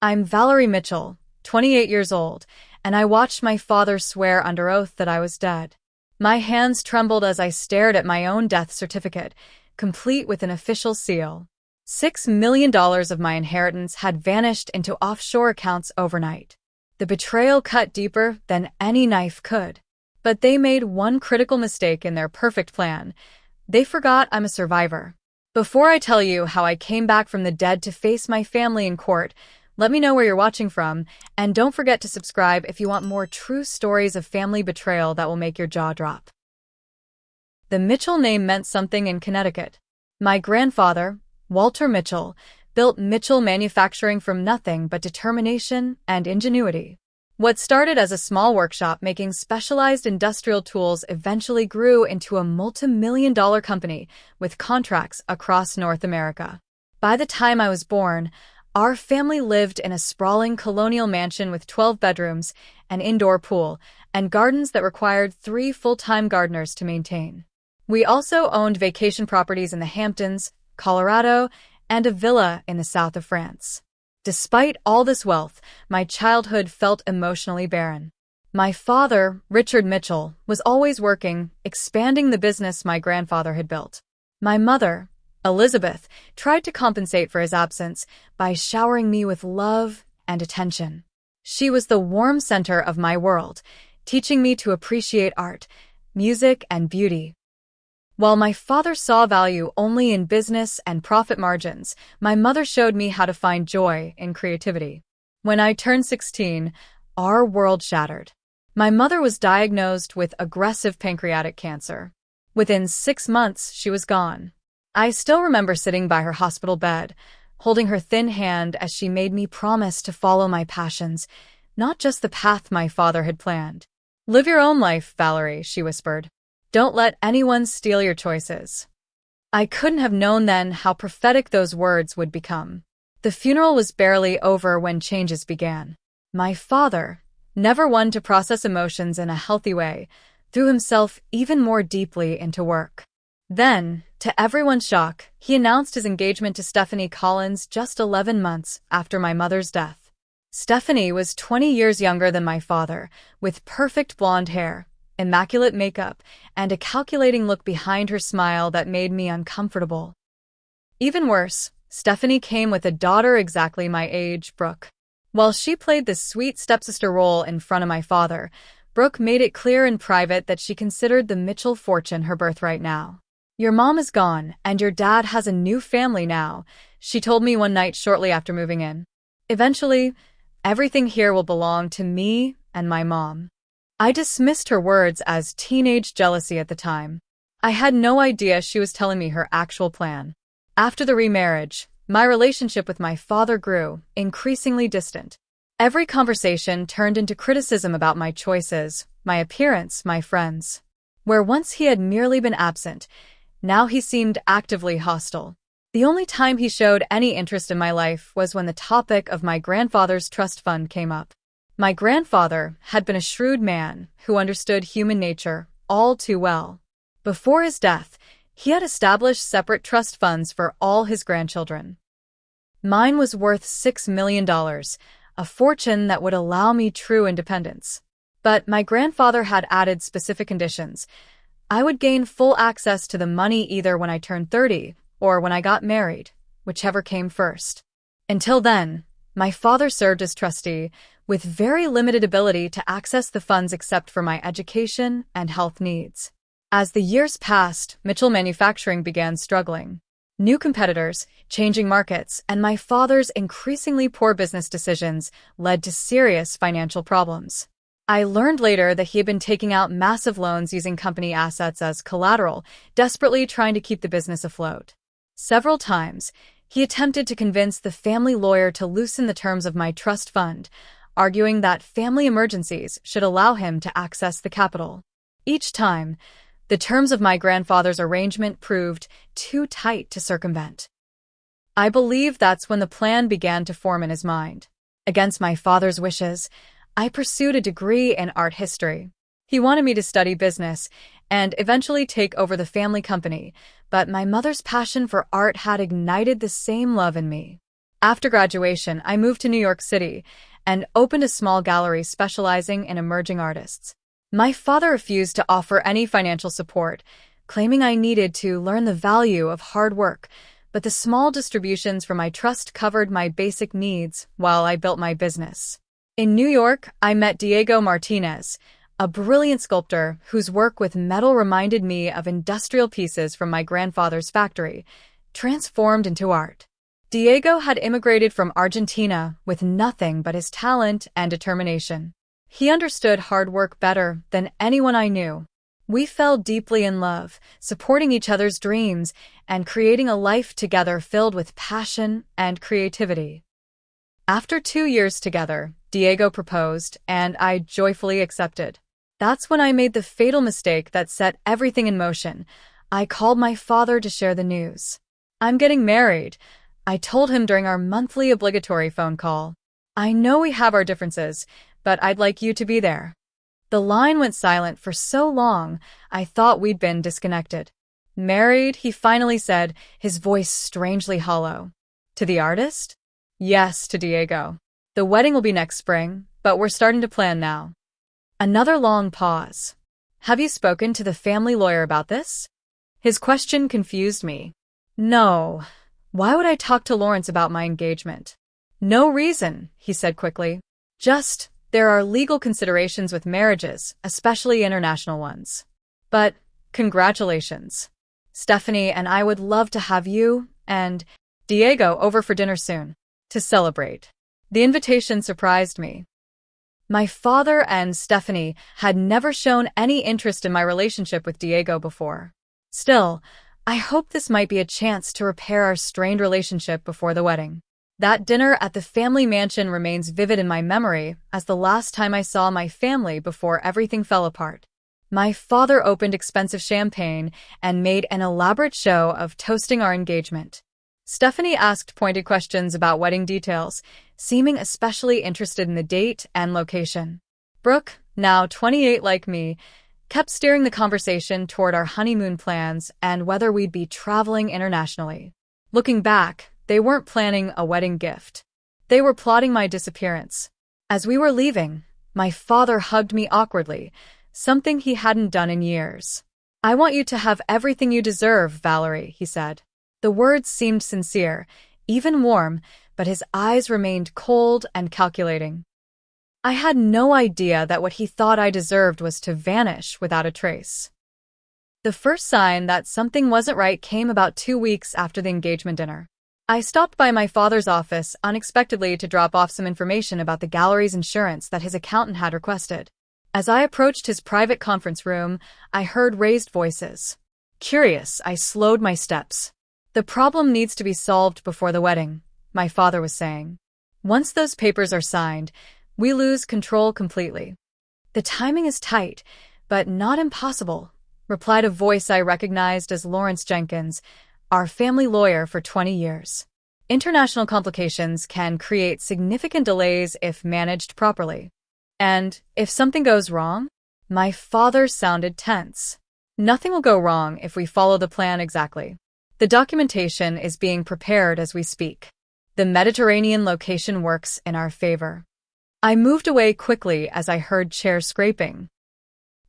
I'm Valerie Mitchell, 28 years old, and I watched my father swear under oath that I was dead. My hands trembled as I stared at my own death certificate, complete with an official seal. $6 million of my inheritance had vanished into offshore accounts overnight. The betrayal cut deeper than any knife could. But they made one critical mistake in their perfect plan. They forgot I'm a survivor. Before I tell you how I came back from the dead to face my family in court, let me know where you're watching from, and don't forget to subscribe if you want more true stories of family betrayal that will make your jaw drop. The Mitchell name meant something in Connecticut. My grandfather, Walter Mitchell, built Mitchell Manufacturing from nothing but determination and ingenuity. What started as a small workshop making specialized industrial tools eventually grew into a multi-million-dollar company with contracts across North America. By the time I was born, our family lived in a sprawling colonial mansion with 12 bedrooms, an indoor pool, and gardens that required 3 full-time gardeners to maintain. We also owned vacation properties in the Hamptons, Colorado, and a villa in the south of France. Despite all this wealth, my childhood felt emotionally barren. My father, Richard Mitchell, was always working, expanding the business my grandfather had built. My mother, Elizabeth, tried to compensate for his absence by showering me with love and attention. She was the warm center of my world, teaching me to appreciate art, music, and beauty. While my father saw value only in business and profit margins, my mother showed me how to find joy in creativity. When I turned 16, our world shattered. My mother was diagnosed with aggressive pancreatic cancer. Within 6 months, she was gone. I still remember sitting by her hospital bed, holding her thin hand as she made me promise to follow my passions, not just the path my father had planned. "Live your own life, Valerie," she whispered. "Don't let anyone steal your choices." I couldn't have known then how prophetic those words would become. The funeral was barely over when changes began. My father, never one to process emotions in a healthy way, threw himself even more deeply into work. Then, to everyone's shock, he announced his engagement to Stephanie Collins just 11 months after my mother's death. Stephanie was 20 years younger than my father, with perfect blonde hair, immaculate makeup, and a calculating look behind her smile that made me uncomfortable. Even worse, Stephanie came with a daughter exactly my age, Brooke. While she played the sweet stepsister role in front of my father, Brooke made it clear in private that she considered the Mitchell fortune her birthright now. "Your mom is gone, and your dad has a new family now," she told me one night shortly after moving in. "Eventually, everything here will belong to me and my mom." I dismissed her words as teenage jealousy at the time. I had no idea she was telling me her actual plan. After the remarriage, my relationship with my father grew, increasingly distant. Every conversation turned into criticism about my choices, my appearance, my friends. Where once he had merely been absent, now he seemed actively hostile. The only time he showed any interest in my life was when the topic of my grandfather's trust fund came up. My grandfather had been a shrewd man who understood human nature all too well. Before his death, he had established separate trust funds for all his grandchildren. Mine was worth $6 million, a fortune that would allow me true independence. But my grandfather had added specific conditions. I would gain full access to the money either when I turned 30 or when I got married, whichever came first. Until then, my father served as trustee, with very limited ability to access the funds except for my education and health needs. As the years passed, Mitchell Manufacturing began struggling. New competitors, changing markets, and my father's increasingly poor business decisions led to serious financial problems. I learned later that he had been taking out massive loans using company assets as collateral, desperately trying to keep the business afloat. Several times, he attempted to convince the family lawyer to loosen the terms of my trust fund, arguing that family emergencies should allow him to access the capital. Each time, the terms of my grandfather's arrangement proved too tight to circumvent. I believe that's when the plan began to form in his mind. Against my father's wishes, I pursued a degree in art history. He wanted me to study business and eventually take over the family company, but my mother's passion for art had ignited the same love in me. After graduation, I moved to New York City and opened a small gallery specializing in emerging artists. My father refused to offer any financial support, claiming I needed to learn the value of hard work, but the small distributions from my trust covered my basic needs while I built my business. In New York, I met Diego Martinez, a brilliant sculptor whose work with metal reminded me of industrial pieces from my grandfather's factory, transformed into art. Diego had immigrated from Argentina with nothing but his talent and determination. He understood hard work better than anyone I knew. We fell deeply in love, supporting each other's dreams and creating a life together filled with passion and creativity. After 2 years together, Diego proposed, and I joyfully accepted. That's when I made the fatal mistake that set everything in motion. I called my father to share the news. "I'm getting married," I told him during our monthly obligatory phone call. "I know we have our differences, but I'd like you to be there." The line went silent for so long, I thought we'd been disconnected. "Married?" he finally said, his voice strangely hollow. "To the artist?" "Yes, to Diego. The wedding will be next spring, but we're starting to plan now." Another long pause. "Have you spoken to the family lawyer about this?" His question confused me. "No. Why would I talk to Lawrence about my engagement?" "No reason," he said quickly. "Just, there are legal considerations with marriages, especially international ones. But, congratulations. Stephanie and I would love to have you and Diego over for dinner soon, to celebrate." The invitation surprised me. My father and Stephanie had never shown any interest in my relationship with Diego before. Still, I hoped this might be a chance to repair our strained relationship before the wedding. That dinner at the family mansion remains vivid in my memory as the last time I saw my family before everything fell apart. My father opened expensive champagne and made an elaborate show of toasting our engagement. Stephanie asked pointed questions about wedding details, seeming especially interested in the date and location. Brooke, now 28 like me, kept steering the conversation toward our honeymoon plans and whether we'd be traveling internationally. Looking back, they weren't planning a wedding gift. They were plotting my disappearance. As we were leaving, my father hugged me awkwardly, something he hadn't done in years. "I want you to have everything you deserve, Valerie," he said. The words seemed sincere, even warm, but his eyes remained cold and calculating. I had no idea that what he thought I deserved was to vanish without a trace. The first sign that something wasn't right came about 2 weeks after the engagement dinner. I stopped by my father's office unexpectedly to drop off some information about the gallery's insurance that his accountant had requested. As I approached his private conference room, I heard raised voices. Curious, I slowed my steps. "The problem needs to be solved before the wedding," my father was saying. "Once those papers are signed, we lose control completely." "The timing is tight, but not impossible," replied a voice I recognized as Lawrence Jenkins, our family lawyer for 20 years. International complications can create significant delays if managed properly. "And if something goes wrong?" My father sounded tense. "Nothing will go wrong if we follow the plan exactly. The documentation is being prepared as we speak. The Mediterranean location works in our favor." I moved away quickly as I heard chairs scraping.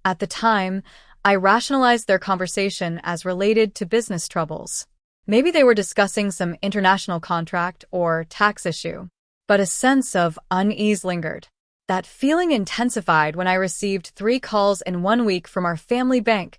At the time, I rationalized their conversation as related to business troubles. Maybe they were discussing some international contract or tax issue. But a sense of unease lingered. That feeling intensified when I received 3 calls in 1 week from our family bank,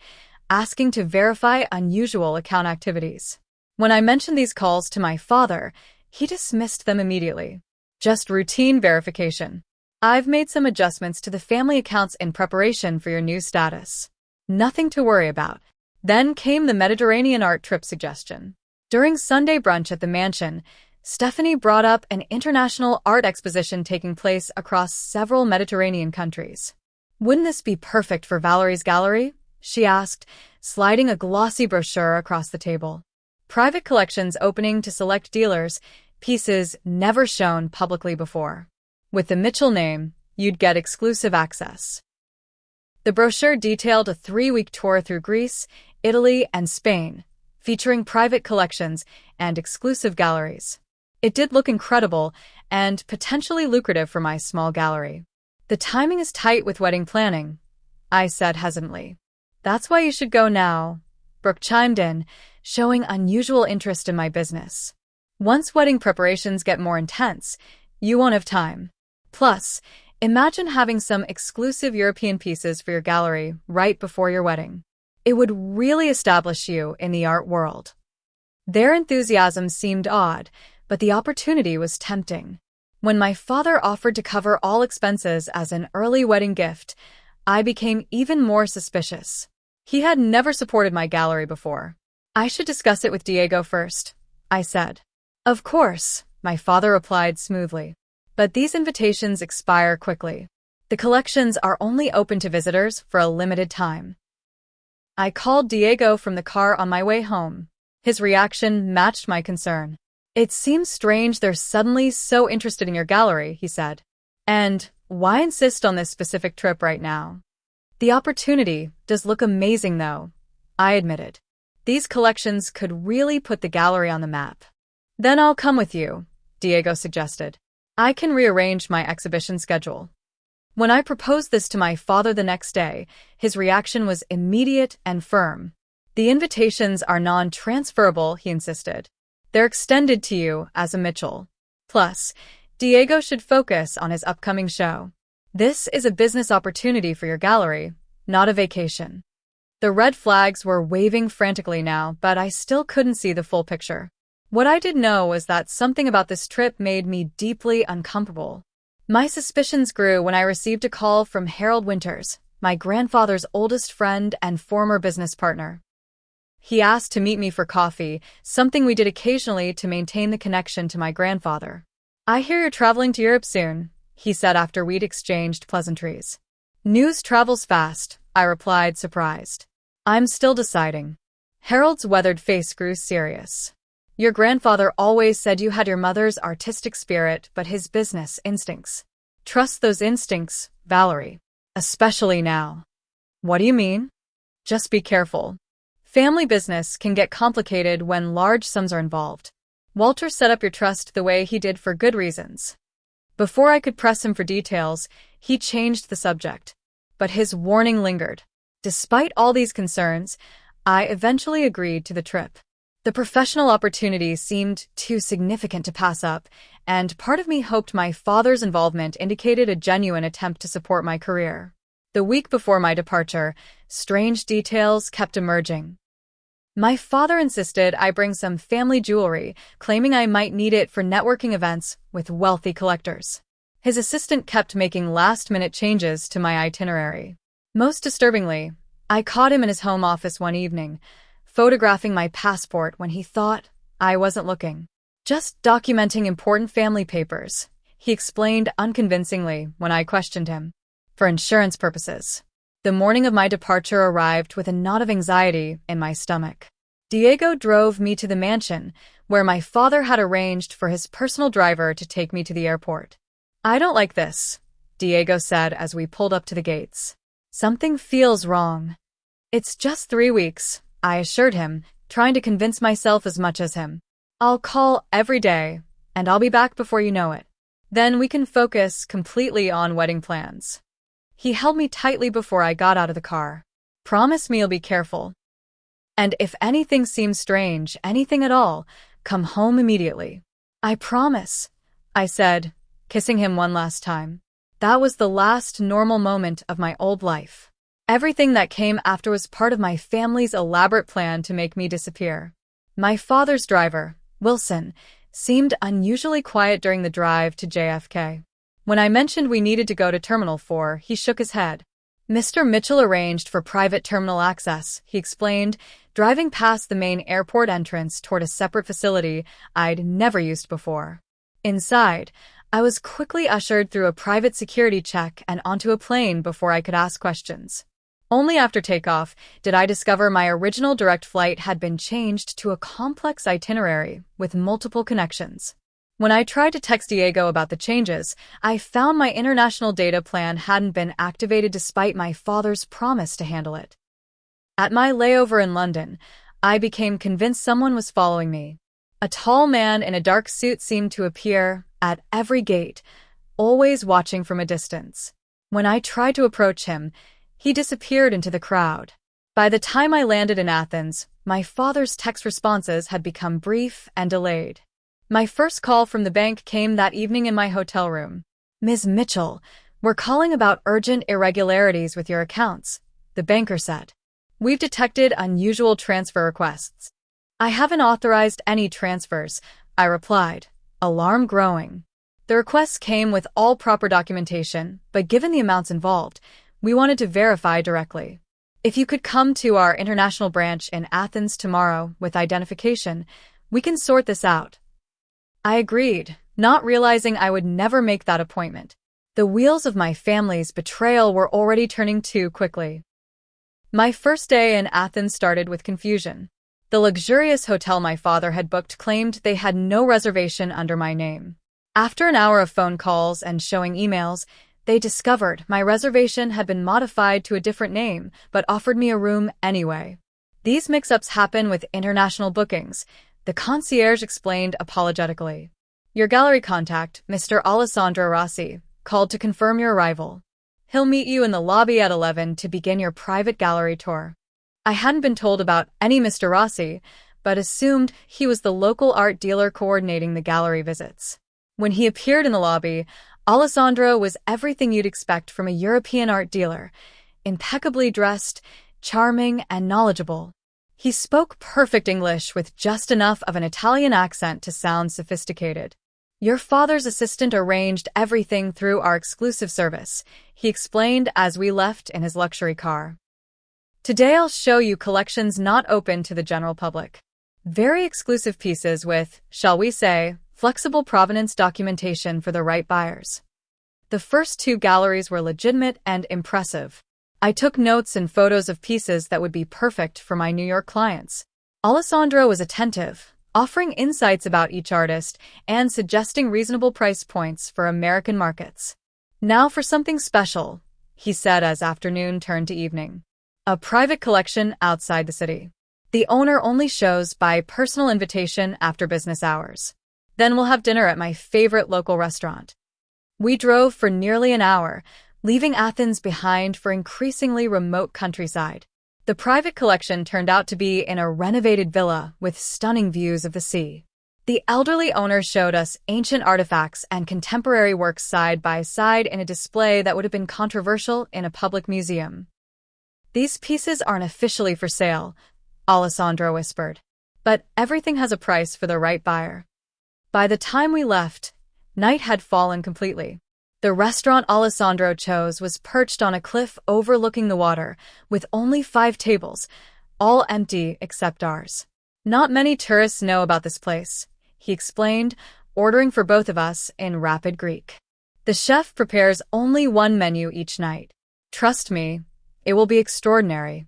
asking to verify unusual account activities. When I mentioned these calls to my father, he dismissed them immediately. "Just routine verification. I've made some adjustments to the family accounts in preparation for your new status. Nothing to worry about." Then came the Mediterranean art trip suggestion. During Sunday brunch at the mansion, Stephanie brought up an international art exposition taking place across several Mediterranean countries. "Wouldn't this be perfect for Valerie's gallery?" she asked, sliding a glossy brochure across the table. "Private collections opening to select dealers, pieces never shown publicly before. With the Mitchell name, you'd get exclusive access." The brochure detailed a 3-week tour through Greece, Italy, and Spain, featuring private collections and exclusive galleries. It did look incredible and potentially lucrative for my small gallery. The timing is tight with wedding planning, I said hesitantly. That's why you should go now, Brooke chimed in, showing unusual interest in my business. Once wedding preparations get more intense, you won't have time. Plus, imagine having some exclusive European pieces for your gallery right before your wedding. It would really establish you in the art world. Their enthusiasm seemed odd, but the opportunity was tempting. When my father offered to cover all expenses as an early wedding gift, I became even more suspicious. He had never supported my gallery before. I should discuss it with Diego first, I said. Of course, my father replied smoothly. But these invitations expire quickly. The collections are only open to visitors for a limited time. I called Diego from the car on my way home. His reaction matched my concern. It seems strange they're suddenly so interested in your gallery, he said. And why insist on this specific trip right now? The opportunity does look amazing, though, I admitted. These collections could really put the gallery on the map. Then I'll come with you, Diego suggested. I can rearrange my exhibition schedule. When I proposed this to my father the next day, his reaction was immediate and firm. The invitations are non-transferable, he insisted. They're extended to you as a Mitchell. Plus, Diego should focus on his upcoming show. This is a business opportunity for your gallery, not a vacation. The red flags were waving frantically now, but I still couldn't see the full picture. What I did know was that something about this trip made me deeply uncomfortable. My suspicions grew when I received a call from Harold Winters, my grandfather's oldest friend and former business partner. He asked to meet me for coffee, something we did occasionally to maintain the connection to my grandfather. I hear you're traveling to Europe soon, he said after we'd exchanged pleasantries. News travels fast, I replied, surprised. I'm still deciding. Harold's weathered face grew serious. Your grandfather always said you had your mother's artistic spirit but his business instincts. Trust those instincts, Valerie. Especially now. What do you mean? Just be careful. Family business can get complicated when large sums are involved. Walter set up your trust the way he did for good reasons. Before I could press him for details, he changed the subject. But his warning lingered. Despite all these concerns, I eventually agreed to the trip. The professional opportunity seemed too significant to pass up, and part of me hoped my father's involvement indicated a genuine attempt to support my career. The week before my departure, strange details kept emerging. My father insisted I bring some family jewelry, claiming I might need it for networking events with wealthy collectors. His assistant kept making last-minute changes to my itinerary. Most disturbingly, I caught him in his home office one evening, photographing my passport when he thought I wasn't looking. Just documenting important family papers, he explained unconvincingly when I questioned him. For insurance purposes. The morning of my departure arrived with a knot of anxiety in my stomach. Diego drove me to the mansion, where my father had arranged for his personal driver to take me to the airport. I don't like this, Diego said as we pulled up to the gates. Something feels wrong. It's just 3 weeks, I assured him, trying to convince myself as much as him. I'll call every day, and I'll be back before you know it. Then we can focus completely on wedding plans. He held me tightly before I got out of the car. Promise me you'll be careful. And if anything seems strange, anything at all, come home immediately. I promise, I said, kissing him one last time. That was the last normal moment of my old life. Everything that came after was part of my family's elaborate plan to make me disappear. My father's driver, Wilson, seemed unusually quiet during the drive to JFK. When I mentioned we needed to go to Terminal 4, he shook his head. Mr. Mitchell arranged for private terminal access, he explained, driving past the main airport entrance toward a separate facility I'd never used before. Inside, I was quickly ushered through a private security check and onto a plane before I could ask questions. Only after takeoff did I discover my original direct flight had been changed to a complex itinerary with multiple connections. When I tried to text Diego about the changes, I found my international data plan hadn't been activated despite my father's promise to handle it. At my layover in London, I became convinced someone was following me. A tall man in a dark suit seemed to appear at every gate, always watching from a distance. When I tried to approach him, he disappeared into the crowd. By the time I landed in Athens, my father's text responses had become brief and delayed. My first call from the bank came that evening in my hotel room. "Ms. Mitchell, we're calling about urgent irregularities with your accounts," the banker said. "We've detected unusual transfer requests." "I haven't authorized any transfers," I replied, alarm growing. The requests came with all proper documentation, but given the amounts involved, we wanted to verify directly. "If you could come to our international branch in Athens tomorrow with identification, we can sort this out." I agreed, not realizing I would never make that appointment. The wheels of my family's betrayal were already turning too quickly. My first day in Athens started with confusion. The luxurious hotel my father had booked claimed they had no reservation under my name. After an hour of phone calls and showing emails, they discovered my reservation had been modified to a different name, but offered me a room anyway. "These mix-ups happen with international bookings," the concierge explained apologetically. "Your gallery contact, Mr. Alessandro Rossi, called to confirm your arrival. He'll meet you in the lobby at 11 to begin your private gallery tour." I hadn't been told about any Mr. Rossi, but assumed he was the local art dealer coordinating the gallery visits. When he appeared in the lobby, Alessandro was everything you'd expect from a European art dealer, impeccably dressed, charming, and knowledgeable. He spoke perfect English with just enough of an Italian accent to sound sophisticated. "Your father's assistant arranged everything through our exclusive service," he explained as we left in his luxury car. "Today I'll show you collections not open to the general public. Very exclusive pieces with, shall we say, flexible provenance documentation for the right buyers." The first two galleries were legitimate and impressive. I took notes and photos of pieces that would be perfect for my New York clients. Alessandro was attentive, offering insights about each artist and suggesting reasonable price points for American markets. "Now for something special," he said as afternoon turned to evening. "A private collection outside the city. The owner only shows by personal invitation after business hours. Then we'll have dinner at my favorite local restaurant." We drove for nearly an hour, leaving Athens behind for increasingly remote countryside. The private collection turned out to be in a renovated villa with stunning views of the sea. The elderly owner showed us ancient artifacts and contemporary works side by side in a display that would have been controversial in a public museum. "These pieces aren't officially for sale," Alessandro whispered, "but everything has a price for the right buyer." By the time we left, night had fallen completely. The restaurant Alessandro chose was perched on a cliff overlooking the water, with only 5 tables, all empty except ours. "Not many tourists know about this place," he explained, ordering for both of us in rapid Greek. "The chef prepares only one menu each night. Trust me, it will be extraordinary."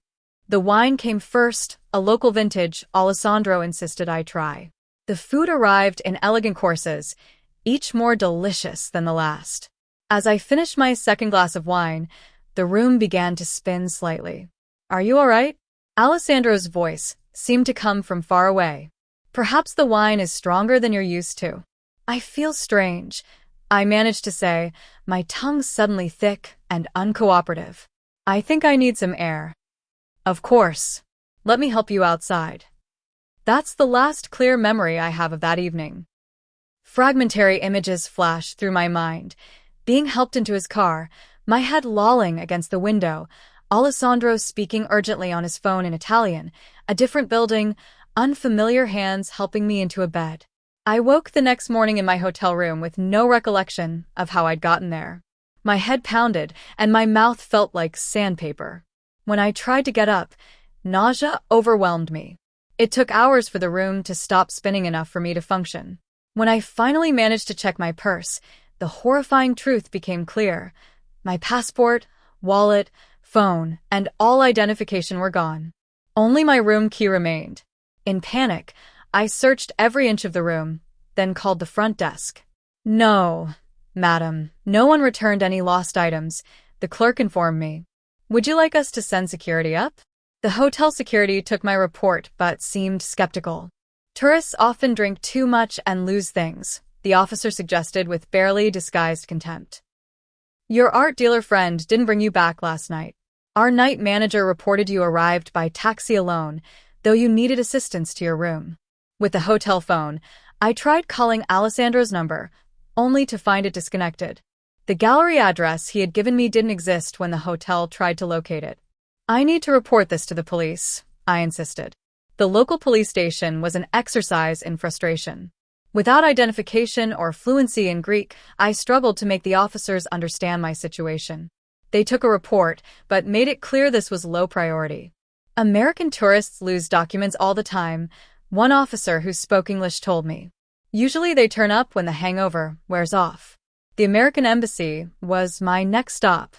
The wine came first, a local vintage Alessandro insisted I try. The food arrived in elegant courses, each more delicious than the last. As I finished my second glass of wine, the room began to spin slightly. "Are you all right?" Alessandro's voice seemed to come from far away. "Perhaps the wine is stronger than you're used to." "I feel strange," I managed to say, my tongue suddenly thick and uncooperative. "I think I need some air." "Of course. Let me help you outside." That's the last clear memory I have of that evening. Fragmentary images flash through my mind. Being helped into his car, my head lolling against the window, Alessandro speaking urgently on his phone in Italian, a different building, unfamiliar hands helping me into a bed. I woke the next morning in my hotel room with no recollection of how I'd gotten there. My head pounded, and my mouth felt like sandpaper. When I tried to get up, nausea overwhelmed me. It took hours for the room to stop spinning enough for me to function. When I finally managed to check my purse, the horrifying truth became clear. My passport, wallet, phone, and all identification were gone. Only my room key remained. In panic, I searched every inch of the room, then called the front desk. "No, madam, no one returned any lost items," the clerk informed me. "Would you like us to send security up?" The hotel security took my report but seemed skeptical. Tourists often drink too much and lose things, the officer suggested with barely disguised contempt. Your art dealer friend didn't bring you back last night. Our night manager reported you arrived by taxi alone, though you needed assistance to your room. With the hotel phone, I tried calling Alessandro's number, only to find it disconnected. The gallery address he had given me didn't exist when the hotel tried to locate it. I need to report this to the police, I insisted. The local police station was an exercise in frustration. Without identification or fluency in Greek, I struggled to make the officers understand my situation. They took a report, but made it clear this was low priority. American tourists lose documents all the time, one officer who spoke English told me. Usually they turn up when the hangover wears off. The American Embassy was my next stop.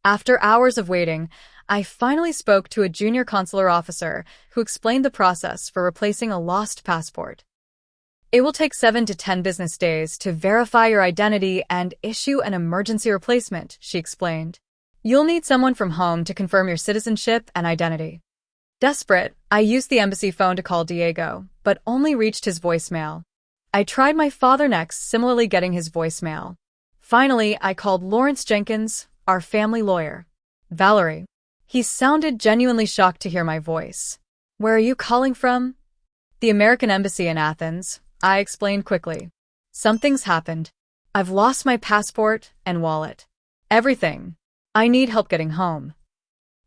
After hours of waiting, I finally spoke to a junior consular officer who explained the process for replacing a lost passport. It will take 7 to 10 business days to verify your identity and issue an emergency replacement, she explained. You'll need someone from home to confirm your citizenship and identity. Desperate, I used the embassy phone to call Diego, but only reached his voicemail. I tried my father next, similarly getting his voicemail. Finally, I called Lawrence Jenkins, our family lawyer. Valerie. He sounded genuinely shocked to hear my voice. Where are you calling from? The American Embassy in Athens, I explained quickly. Something's happened. I've lost my passport and wallet. Everything. I need help getting home.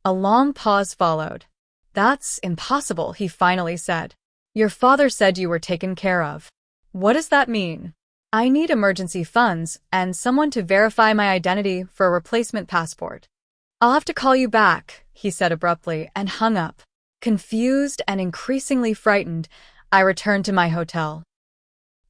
A long pause followed. That's impossible, he finally said. Your father said you were taken care of. What does that mean? I need emergency funds and someone to verify my identity for a replacement passport. I'll have to call you back, he said abruptly and hung up. Confused and increasingly frightened, I returned to my hotel.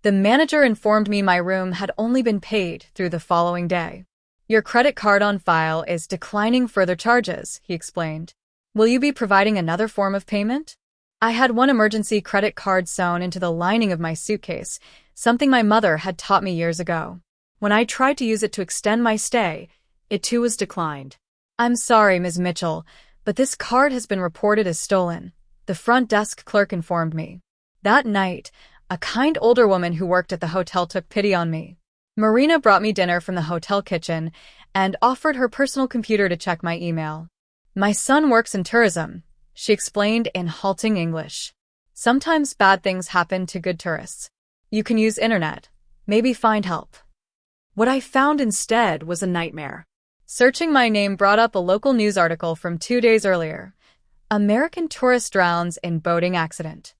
The manager informed me my room had only been paid through the following day. Your credit card on file is declining further charges, he explained. Will you be providing another form of payment? I had one emergency credit card sewn into the lining of my suitcase, something my mother had taught me years ago. When I tried to use it to extend my stay, it too was declined. I'm sorry, Ms. Mitchell, but this card has been reported as stolen, the front desk clerk informed me. That night, a kind older woman who worked at the hotel took pity on me. Marina brought me dinner from the hotel kitchen and offered her personal computer to check my email. My son works in tourism, she explained in halting English. Sometimes bad things happen to good tourists. You can use internet, maybe find help. What I found instead was a nightmare. Searching my name brought up a local news article from 2 days earlier. American tourist drowns in boating accident.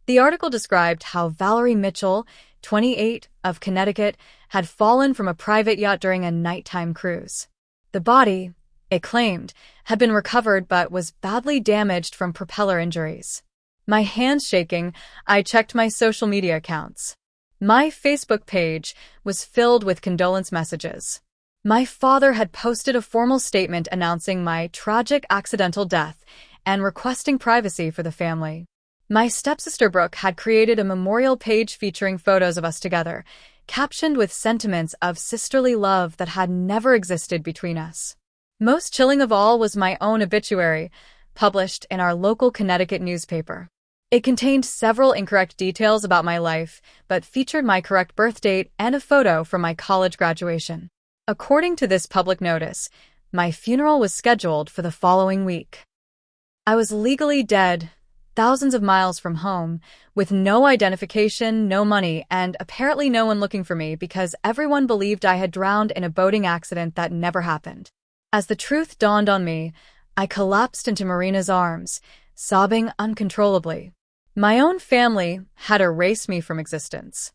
The article described how Valerie Mitchell, 28, of Connecticut, had fallen from a private yacht during a nighttime cruise. The body, it claimed, had been recovered but was badly damaged from propeller injuries. My hands shaking, I checked my social media accounts. My Facebook page was filled with condolence messages. My father had posted a formal statement announcing my tragic accidental death and requesting privacy for the family. My stepsister Brooke had created a memorial page featuring photos of us together, captioned with sentiments of sisterly love that had never existed between us. Most chilling of all was my own obituary, published in our local Connecticut newspaper. It contained several incorrect details about my life, but featured my correct birth date and a photo from my college graduation. According to this public notice, my funeral was scheduled for the following week. I was legally dead, thousands of miles from home, with no identification, no money, and apparently no one looking for me because everyone believed I had drowned in a boating accident that never happened. As the truth dawned on me, I collapsed into Marina's arms, sobbing uncontrollably. My own family had erased me from existence.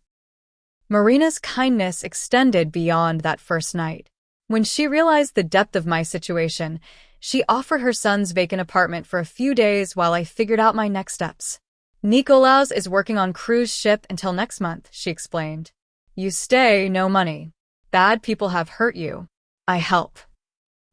Marina's kindness extended beyond that first night. When she realized the depth of my situation, she offered her son's vacant apartment for a few days while I figured out my next steps. Nikolaus is working on cruise ship until next month, she explained. You stay, no money. Bad people have hurt you. I help.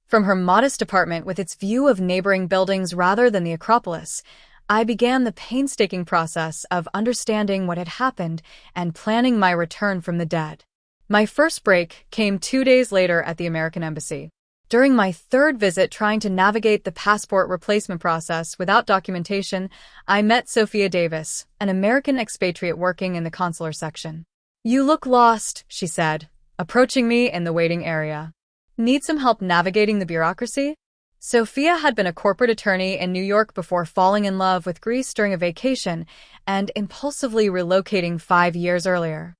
From her modest apartment with its view of neighboring buildings rather than the Acropolis, I began the painstaking process of understanding what had happened and planning my return from the dead. My first break came 2 days later at the American Embassy. During my third visit trying to navigate the passport replacement process without documentation, I met Sophia Davis, an American expatriate working in the consular section. "You look lost," she said, approaching me in the waiting area. "Need some help navigating the bureaucracy?" Sophia had been a corporate attorney in New York before falling in love with Greece during a vacation and impulsively relocating 5 years earlier.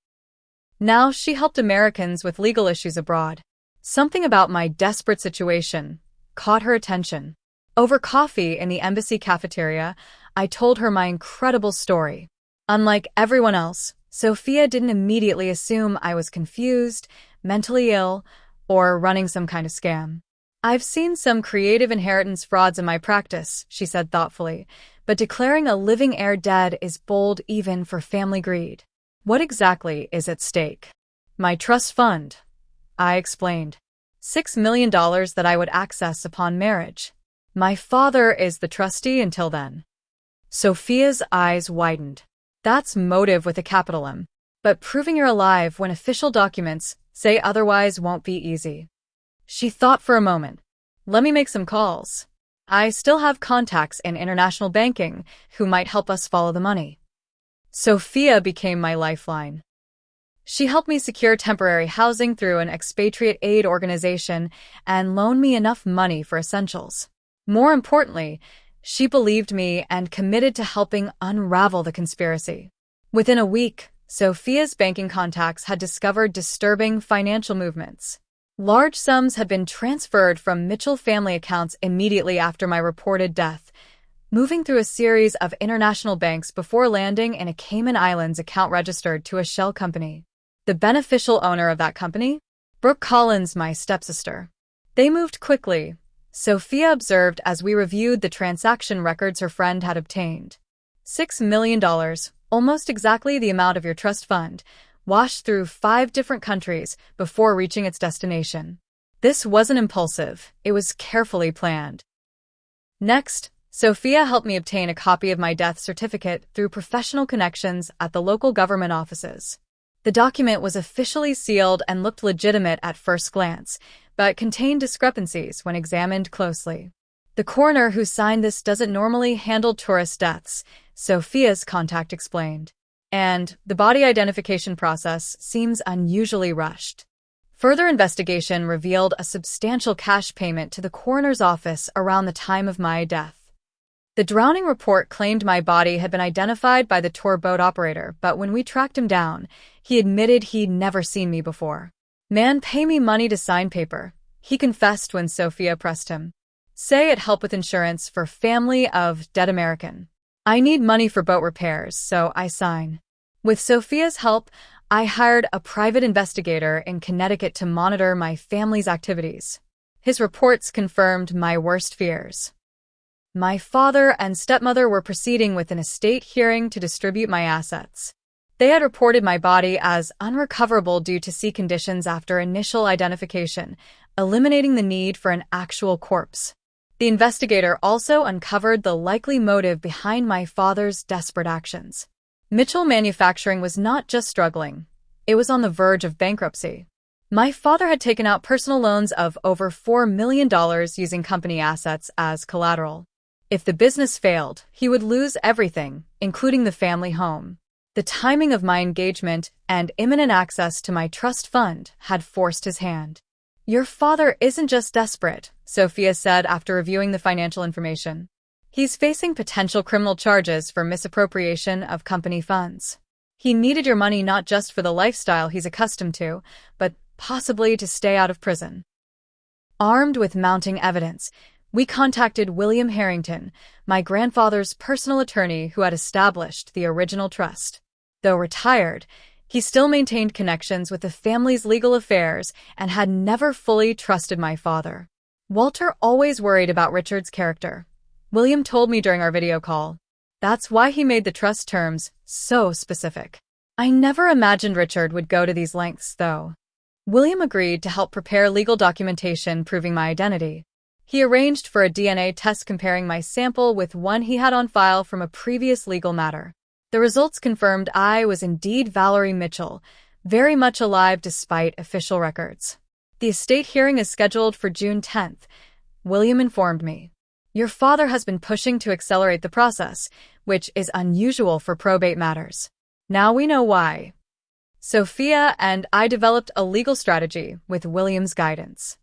Now she helped Americans with legal issues abroad. Something about my desperate situation caught her attention. Over coffee in the embassy cafeteria, I told her my incredible story. Unlike everyone else, Sophia didn't immediately assume I was confused, mentally ill, or running some kind of scam. "I've seen some creative inheritance frauds in my practice," she said thoughtfully, "but declaring a living heir dead is bold even for family greed. What exactly is at stake?" "My trust fund," I explained. $6 million that I would access upon marriage. My father is the trustee until then. Sophia's eyes widened. That's motive with a capital M. But proving you're alive when official documents say otherwise won't be easy. She thought for a moment. "Let me make some calls. I still have contacts in international banking who might help us follow the money." Sophia became my lifeline. She helped me secure temporary housing through an expatriate aid organization and loaned me enough money for essentials. More importantly, she believed me and committed to helping unravel the conspiracy. Within a week, Sophia's banking contacts had discovered disturbing financial movements. Large sums had been transferred from Mitchell family accounts immediately after my reported death, moving through a series of international banks before landing in a Cayman Islands account registered to a shell company. The beneficial owner of that company? Brooke Collins, my stepsister. They moved quickly, Sophia observed as we reviewed the transaction records her friend had obtained. $6 million, almost exactly the amount of your trust fund, washed through 5 different countries before reaching its destination. This wasn't impulsive, it was carefully planned. Next, Sophia helped me obtain a copy of my death certificate through professional connections at the local government offices. The document was officially sealed and looked legitimate at first glance, but contained discrepancies when examined closely. The coroner who signed this doesn't normally handle tourist deaths, Sophia's contact explained. And the body identification process seems unusually rushed. Further investigation revealed a substantial cash payment to the coroner's office around the time of my death. The drowning report claimed my body had been identified by the tour boat operator, but when we tracked him down, he admitted he'd never seen me before. "Man, pay me money to sign paper," he confessed when Sophia pressed him. "Say it help with insurance for family of dead American. I need money for boat repairs, so I sign." With Sophia's help, I hired a private investigator in Connecticut to monitor my family's activities. His reports confirmed my worst fears. My father and stepmother were proceeding with an estate hearing to distribute my assets. They had reported my body as unrecoverable due to sea conditions after initial identification, eliminating the need for an actual corpse. The investigator also uncovered the likely motive behind my father's desperate actions. Mitchell Manufacturing was not just struggling, it was on the verge of bankruptcy. My father had taken out personal loans of over $4 million using company assets as collateral. If the business failed, he would lose everything, including the family home. The timing of my engagement and imminent access to my trust fund had forced his hand. "Your father isn't just desperate," Sophia said after reviewing the financial information. "He's facing potential criminal charges for misappropriation of company funds. He needed your money not just for the lifestyle he's accustomed to, but possibly to stay out of prison." Armed with mounting evidence, we contacted William Harrington, my grandfather's personal attorney who had established the original trust. Though retired, he still maintained connections with the family's legal affairs and had never fully trusted my father. Walter always worried about Richard's character. William told me during our video call. That's why he made the trust terms so specific. I never imagined Richard would go to these lengths, though. William agreed to help prepare legal documentation proving my identity. He arranged for a DNA test comparing my sample with one he had on file from a previous legal matter. The results confirmed I was indeed Valerie Mitchell, very much alive despite official records. The estate hearing is scheduled for June 10th, William informed me. Your father has been pushing to accelerate the process, which is unusual for probate matters. Now we know why. Sophia and I developed a legal strategy with William's guidance.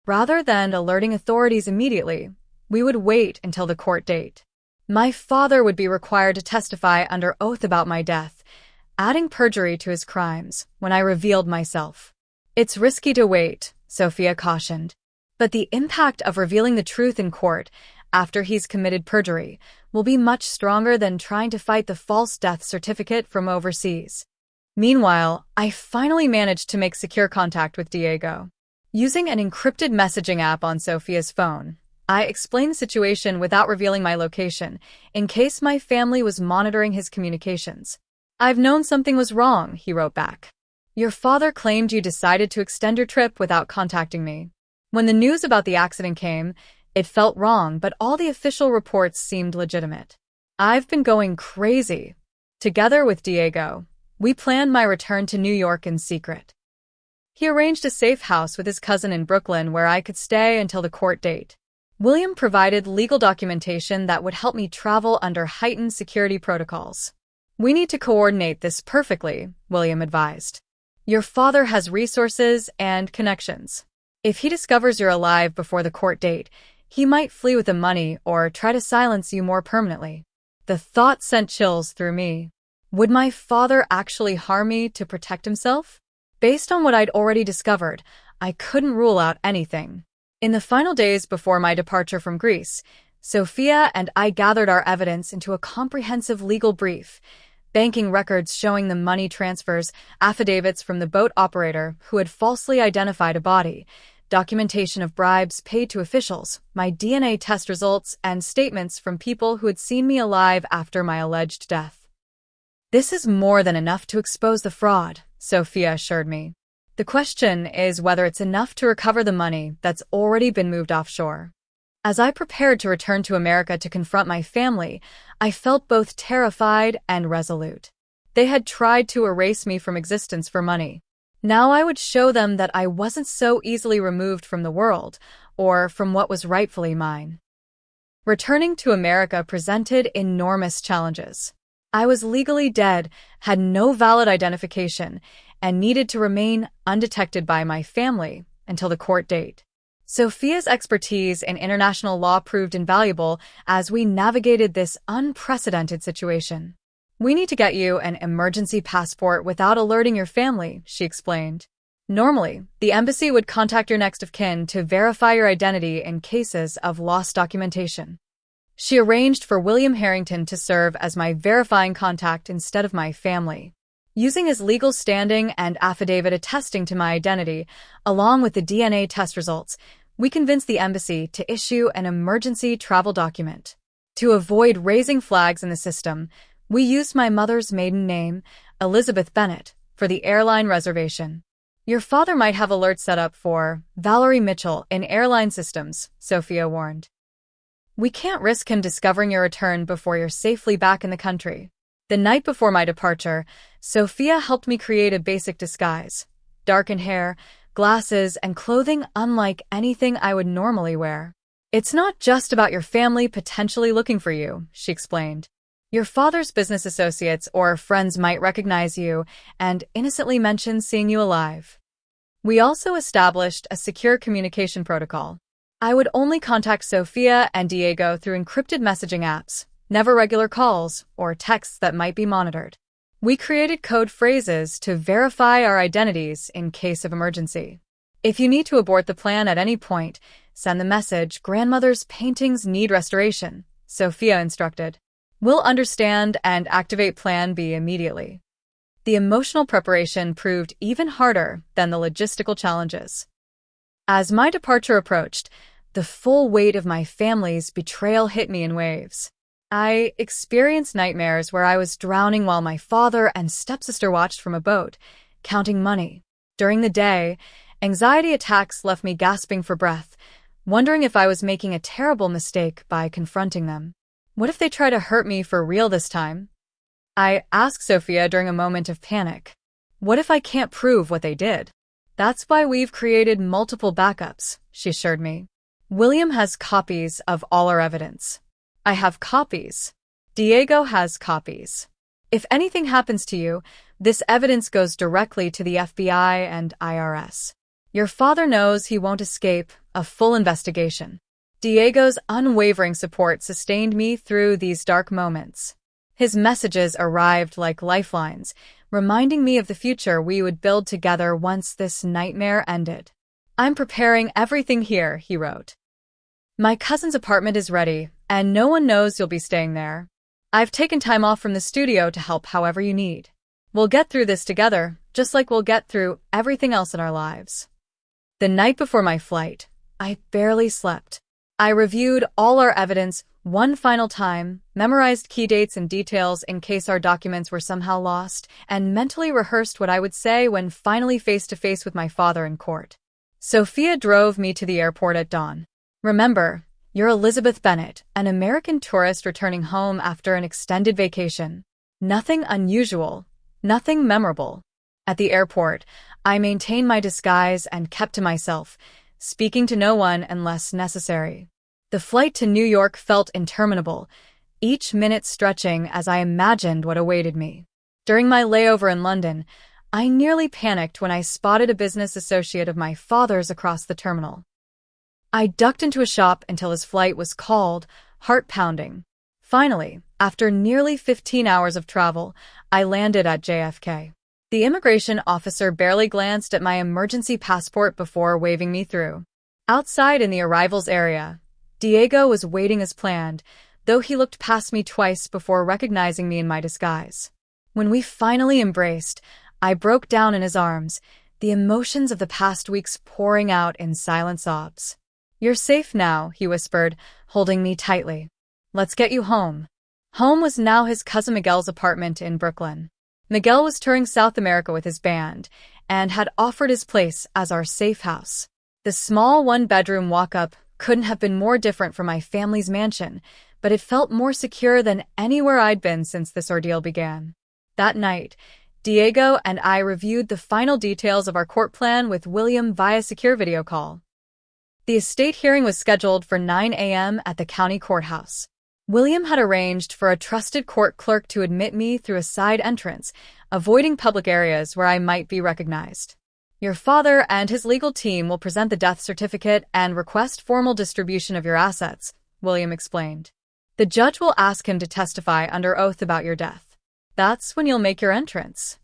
Rather than alerting authorities immediately, we would wait until the court date. My father would be required to testify under oath about my death, adding perjury to his crimes when I revealed myself. It's risky to wait, Sophia cautioned, but the impact of revealing the truth in court after he's committed perjury will be much stronger than trying to fight the false death certificate from overseas. Meanwhile, I finally managed to make secure contact with Diego. Using an encrypted messaging app on Sophia's phone, I explained the situation without revealing my location, in case my family was monitoring his communications. I've known something was wrong, he wrote back. Your father claimed you decided to extend your trip without contacting me. When the news about the accident came, it felt wrong, but all the official reports seemed legitimate. I've been going crazy. Together with Diego, we planned my return to New York in secret. He arranged a safe house with his cousin in Brooklyn where I could stay until the court date. William provided legal documentation that would help me travel under heightened security protocols. We need to coordinate this perfectly, William advised. Your father has resources and connections. If he discovers you're alive before the court date, he might flee with the money or try to silence you more permanently. The thought sent chills through me. Would my father actually harm me to protect himself? Based on what I'd already discovered, I couldn't rule out anything. In the final days before my departure from Greece, Sophia and I gathered our evidence into a comprehensive legal brief, banking records showing the money transfers, affidavits from the boat operator who had falsely identified a body, documentation of bribes paid to officials, my DNA test results, and statements from people who had seen me alive after my alleged death. This is more than enough to expose the fraud, Sophia assured me. The question is whether it's enough to recover the money that's already been moved offshore. As I prepared to return to America to confront my family, I felt both terrified and resolute. They had tried to erase me from existence for money. Now I would show them that I wasn't so easily removed from the world, or from what was rightfully mine. Returning to America presented enormous challenges. I was legally dead, had no valid identification, and needed to remain undetected by my family until the court date. Sophia's expertise in international law proved invaluable as we navigated this unprecedented situation. We need to get you an emergency passport without alerting your family, she explained. Normally, the embassy would contact your next of kin to verify your identity in cases of lost documentation. She arranged for William Harrington to serve as my verifying contact instead of my family. Using his legal standing and affidavit attesting to my identity, along with the DNA test results, we convinced the embassy to issue an emergency travel document. To avoid raising flags in the system, we used my mother's maiden name, Elizabeth Bennett, for the airline reservation. Your father might have alerts set up for Valerie Mitchell in airline systems, Sophia warned. We can't risk him discovering your return before you're safely back in the country. The night before my departure, Sophia helped me create a basic disguise. Darkened hair, glasses, and clothing unlike anything I would normally wear. It's not just about your family potentially looking for you, she explained. Your father's business associates or friends might recognize you and innocently mention seeing you alive. We also established a secure communication protocol. I would only contact Sophia and Diego through encrypted messaging apps, never regular calls or texts that might be monitored. We created code phrases to verify our identities in case of emergency. If you need to abort the plan at any point, send the message, "Grandmother's paintings need restoration," Sophia instructed. We'll understand and activate Plan B immediately. The emotional preparation proved even harder than the logistical challenges. As my departure approached, the full weight of my family's betrayal hit me in waves. I experienced nightmares where I was drowning while my father and stepsister watched from a boat, counting money. During the day, anxiety attacks left me gasping for breath, wondering if I was making a terrible mistake by confronting them. What if they try to hurt me for real this time? I asked Sophia during a moment of panic. What if I can't prove what they did? That's why we've created multiple backups, she assured me. William has copies of all our evidence. I have copies. Diego has copies. If anything happens to you, this evidence goes directly to the FBI and IRS. Your father knows he won't escape a full investigation. Diego's unwavering support sustained me through these dark moments. His messages arrived like lifelines, reminding me of the future we would build together once this nightmare ended. I'm preparing everything here, he wrote. My cousin's apartment is ready, and no one knows you'll be staying there. I've taken time off from the studio to help however you need. We'll get through this together, just like we'll get through everything else in our lives. The night before my flight, I barely slept. I reviewed all our evidence one final time, memorized key dates and details in case our documents were somehow lost, and mentally rehearsed what I would say when finally face-to-face with my father in court. Sophia drove me to the airport at dawn. Remember, you're Elizabeth Bennett, an American tourist returning home after an extended vacation. Nothing unusual, nothing memorable. At the airport, I maintained my disguise and kept to myself, speaking to no one unless necessary. The flight to New York felt interminable, each minute stretching as I imagined what awaited me. During my layover in London, I nearly panicked when I spotted a business associate of my father's across the terminal. I ducked into a shop until his flight was called, heart pounding. Finally, after nearly 15 hours of travel, I landed at JFK. The immigration officer barely glanced at my emergency passport before waving me through. Outside in the arrivals area, Diego was waiting as planned, though he looked past me twice before recognizing me in my disguise. When we finally embraced, I broke down in his arms, the emotions of the past weeks pouring out in silent sobs. "You're safe now," he whispered, holding me tightly. "Let's get you home." Home was now his cousin Miguel's apartment in Brooklyn. Miguel was touring South America with his band and had offered his place as our safe house. The small one-bedroom walk-up couldn't have been more different from my family's mansion, but it felt more secure than anywhere I'd been since this ordeal began. That night, Diego and I reviewed the final details of our court plan with William via secure video call. The estate hearing was scheduled for 9 a.m. at the county courthouse. William had arranged for a trusted court clerk to admit me through a side entrance, avoiding public areas where I might be recognized. "Your father and his legal team will present the death certificate and request formal distribution of your assets," William explained. "The judge will ask him to testify under oath about your death. That's when you'll make your entrance."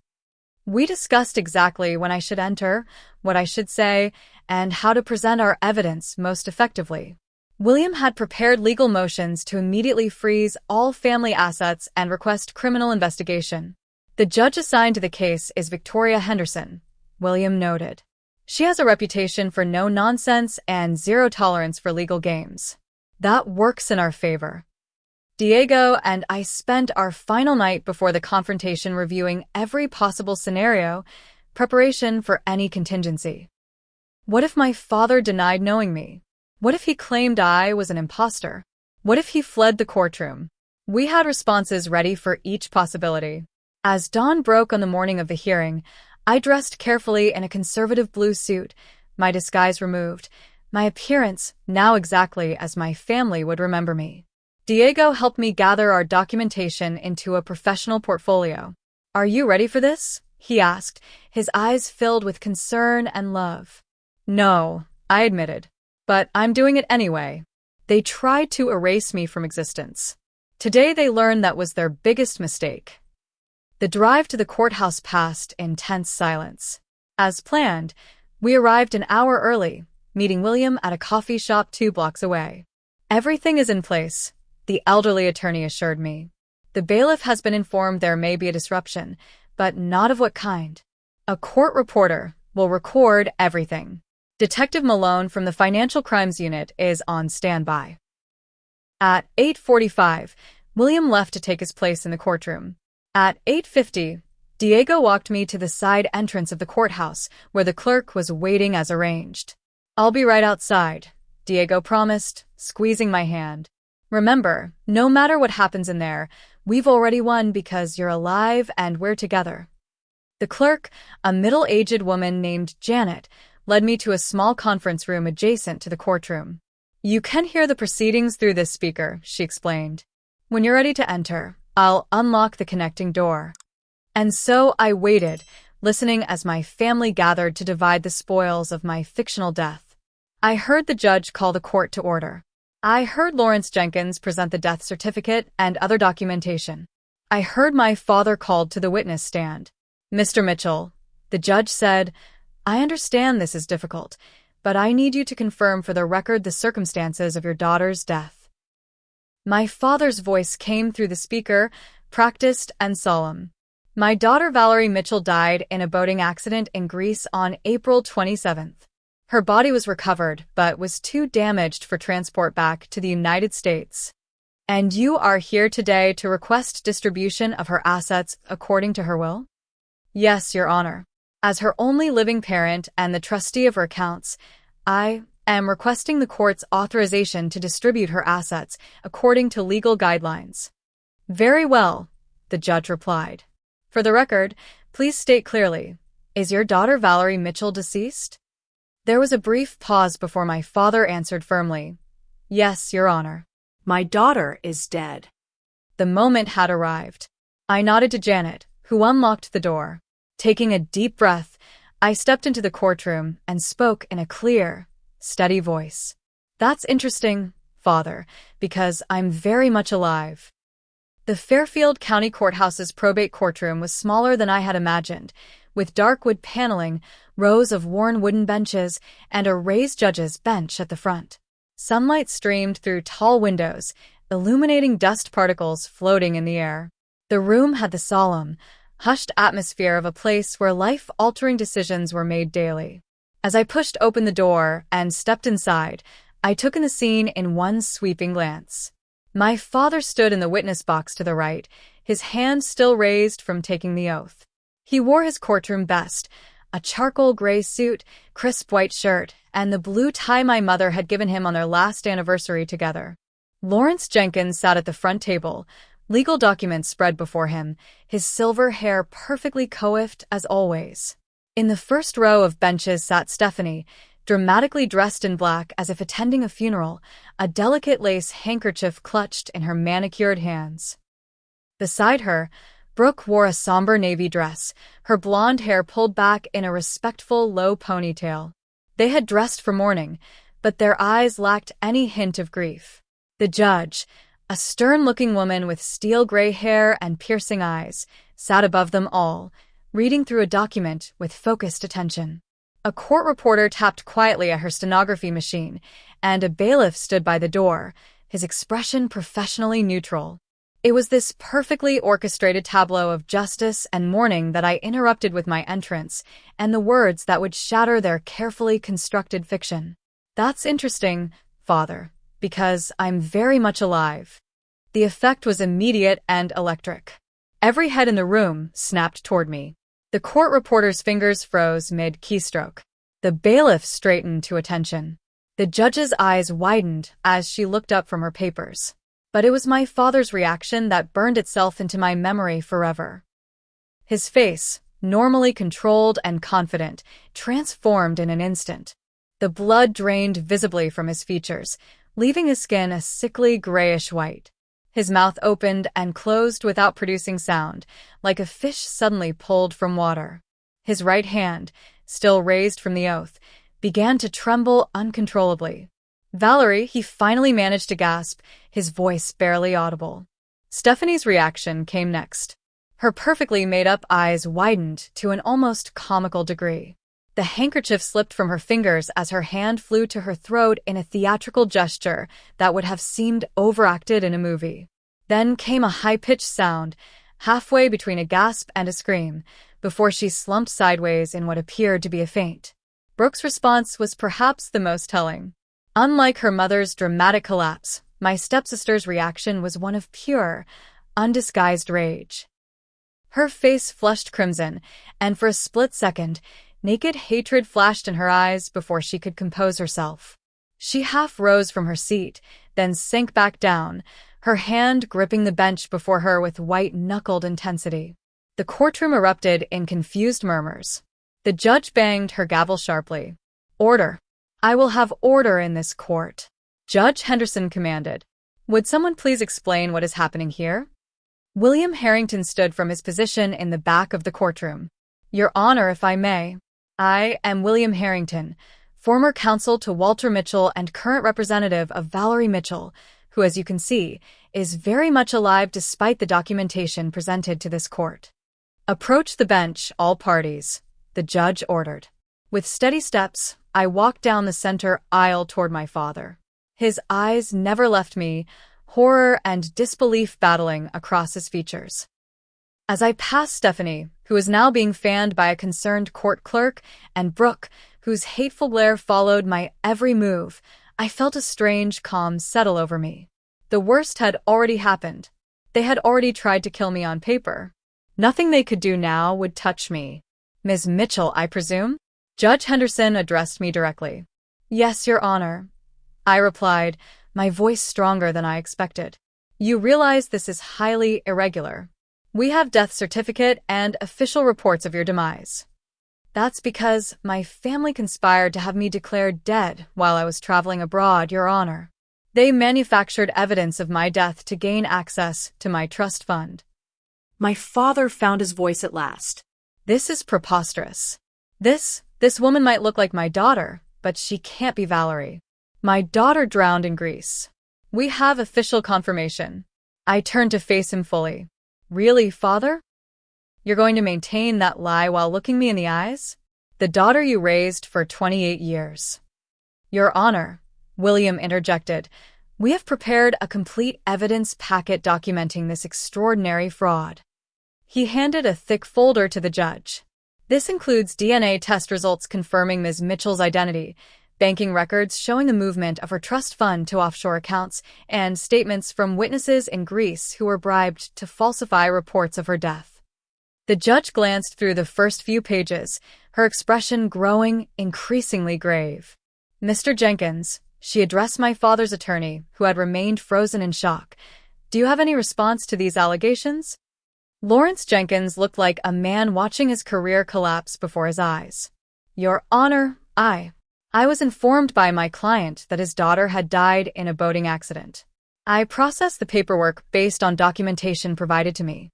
We discussed exactly when I should enter, what I should say, and how to present our evidence most effectively. William had prepared legal motions to immediately freeze all family assets and request criminal investigation. "The judge assigned to the case is Victoria Henderson," William noted. "She has a reputation for no nonsense and zero tolerance for legal games. That works in our favor." Diego and I spent our final night before the confrontation reviewing every possible scenario, preparation for any contingency. What if my father denied knowing me? What if he claimed I was an imposter? What if he fled the courtroom? We had responses ready for each possibility. As dawn broke on the morning of the hearing, I dressed carefully in a conservative blue suit, my disguise removed, my appearance now exactly as my family would remember me. Diego helped me gather our documentation into a professional portfolio. "Are you ready for this?" he asked, his eyes filled with concern and love. "No," I admitted, "but I'm doing it anyway." They tried to erase me from existence. Today they learned that was their biggest mistake. The drive to the courthouse passed in tense silence. As planned, we arrived an hour early, meeting William at a coffee shop 2 blocks away. "Everything is in place," the elderly attorney assured me. "The bailiff has been informed there may be a disruption, but not of what kind. A court reporter will record everything. Detective Malone from the Financial Crimes Unit is on standby." At 8:45, William left to take his place in the courtroom. At 8:50, Diego walked me to the side entrance of the courthouse, where the clerk was waiting as arranged. "I'll be right outside," Diego promised, squeezing my hand. "Remember, no matter what happens in there, we've already won because you're alive and we're together." The clerk, a middle-aged woman named Janet, led me to a small conference room adjacent to the courtroom. "You can hear the proceedings through this speaker," she explained. "When you're ready to enter, I'll unlock the connecting door." And so I waited, listening as my family gathered to divide the spoils of my fictional death. I heard the judge call the court to order. I heard Lawrence Jenkins present the death certificate and other documentation. I heard my father called to the witness stand. "Mr. Mitchell," the judge said, "I understand this is difficult, but I need you to confirm for the record the circumstances of your daughter's death." My father's voice came through the speaker, practiced and solemn. "My daughter Valerie Mitchell died in a boating accident in Greece on April 27th. Her body was recovered, but was too damaged for transport back to the United States. And you are here today to request distribution of her assets according to her will?" "Yes, Your Honor. As her only living parent and the trustee of her accounts, I am requesting the court's authorization to distribute her assets according to legal guidelines." "Very well," the judge replied. "For the record, please state clearly, is your daughter Valerie Mitchell deceased?" There was a brief pause before my father answered firmly, "Yes, Your Honor." "My daughter is dead." The moment had arrived. I nodded to Janet, who unlocked the door. Taking a deep breath, I stepped into the courtroom and spoke in a clear, steady voice. "That's interesting, Father, because I'm very much alive." The Fairfield County Courthouse's probate courtroom was smaller than I had imagined, with dark wood paneling, rows of worn wooden benches, and a raised judge's bench at the front. Sunlight streamed through tall windows, illuminating dust particles floating in the air. The room had the solemn, hushed atmosphere of a place where life-altering decisions were made daily. As I pushed open the door and stepped inside, I took in the scene in one sweeping glance. My father stood in the witness box to the right, his hand still raised from taking the oath. He wore his courtroom best, a charcoal gray suit, crisp white shirt, and the blue tie my mother had given him on their last anniversary together. Lawrence Jenkins sat at the front table, legal documents spread before him, his silver hair perfectly coiffed as always. In the first row of benches sat Stephanie, dramatically dressed in black as if attending a funeral, a delicate lace handkerchief clutched in her manicured hands. Beside her, Brooke wore a somber navy dress, her blonde hair pulled back in a respectful low ponytail. They had dressed for mourning, but their eyes lacked any hint of grief. The judge, a stern-looking woman with steel-gray hair and piercing eyes, sat above them all, reading through a document with focused attention. A court reporter tapped quietly at her stenography machine, and a bailiff stood by the door, his expression professionally neutral. It was this perfectly orchestrated tableau of justice and mourning that I interrupted with my entrance, and the words that would shatter their carefully constructed fiction. "That's interesting, Father, because I'm very much alive." The effect was immediate and electric. Every head in the room snapped toward me. The court reporter's fingers froze mid-keystroke. The bailiff straightened to attention. The judge's eyes widened as she looked up from her papers. But it was my father's reaction that burned itself into my memory forever. His face, normally controlled and confident, transformed in an instant. The blood drained visibly from his features, leaving his skin a sickly grayish white. His mouth opened and closed without producing sound, like a fish suddenly pulled from water. His right hand, still raised from the oath, began to tremble uncontrollably. "Valerie," he finally managed to gasp, his voice barely audible. Stephanie's reaction came next. Her perfectly made-up eyes widened to an almost comical degree. The handkerchief slipped from her fingers as her hand flew to her throat in a theatrical gesture that would have seemed overacted in a movie. Then came a high-pitched sound, halfway between a gasp and a scream, before she slumped sideways in what appeared to be a faint. Brooke's response was perhaps the most telling. Unlike her mother's dramatic collapse, my stepsister's reaction was one of pure, undisguised rage. Her face flushed crimson, and for a split second, naked hatred flashed in her eyes before she could compose herself. She half rose from her seat, then sank back down, her hand gripping the bench before her with white-knuckled intensity. The The courtroom erupted in confused murmurs. The judge banged her gavel sharply. "Order. I will have order in this court," Judge Henderson commanded. "Would someone please explain what is happening here?" William Harrington stood from his position in the back of the courtroom. "Your Honor, if I may. I am William Harrington, former counsel to Walter Mitchell and current representative of Valerie Mitchell, who, as you can see, is very much alive despite the documentation presented to this court. Approach the bench, all parties," the judge ordered. With steady steps, I walked down the center aisle toward my father. His eyes never left me, horror and disbelief battling across his features. As I passed Stephanie, who was now being fanned by a concerned court clerk, and Brooke, whose hateful glare followed my every move, I felt a strange calm settle over me. The worst had already happened. They had already tried to kill me on paper. Nothing they could do now would touch me. "Ms. Mitchell, I presume?" Judge Henderson addressed me directly. "Yes, Your Honor," I replied, my voice stronger than I expected. "You realize this is highly irregular. We have death certificate and official reports of your demise." "That's because my family conspired to have me declared dead while I was traveling abroad, Your Honor. They manufactured evidence of my death to gain access to my trust fund." My father found his voice at last. "This is preposterous. This woman might look like my daughter, but she can't be Valerie. My daughter drowned in Greece. We have official confirmation." I turned to face him fully. "Really, Father? You're going to maintain that lie while looking me in the eyes? The daughter you raised for 28 years. "Your Honor," William interjected, "we have prepared a complete evidence packet documenting this extraordinary fraud." He handed a thick folder to the judge. "This includes DNA test results confirming Ms. Mitchell's identity, banking records showing the movement of her trust fund to offshore accounts, and statements from witnesses in Greece who were bribed to falsify reports of her death." The judge glanced through the first few pages, her expression growing increasingly grave. "Mr. Jenkins," she addressed my father's attorney, who had remained frozen in shock, "do you have any response to these allegations?" Lawrence Jenkins looked like a man watching his career collapse before his eyes. "Your Honor, I was informed by my client that his daughter had died in a boating accident. I processed the paperwork based on documentation provided to me."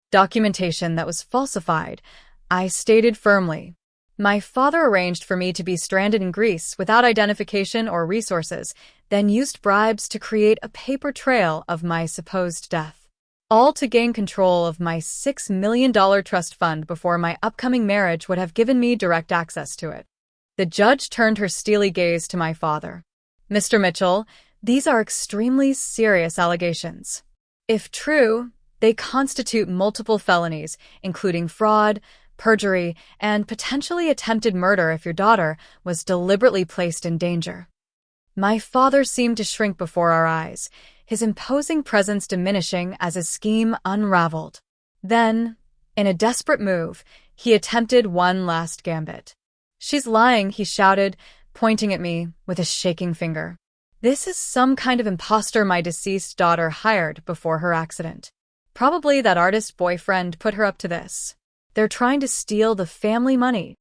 "Documentation that was falsified," I stated firmly. "My father arranged for me to be stranded in Greece without identification or resources, then used bribes to create a paper trail of my supposed death, all to gain control of my $6 million trust fund before my upcoming marriage would have given me direct access to it." The judge turned her steely gaze to my father. "Mr. Mitchell, these are extremely serious allegations. If true, they constitute multiple felonies, including fraud, perjury, and potentially attempted murder if your daughter was deliberately placed in danger." My father seemed to shrink before our eyes, his imposing presence diminishing as his scheme unraveled. Then, in a desperate move, he attempted one last gambit. "She's lying," he shouted, pointing at me with a shaking finger. "This is some kind of imposter my deceased daughter hired before her accident. Probably that artist boyfriend put her up to this. They're trying to steal the family money."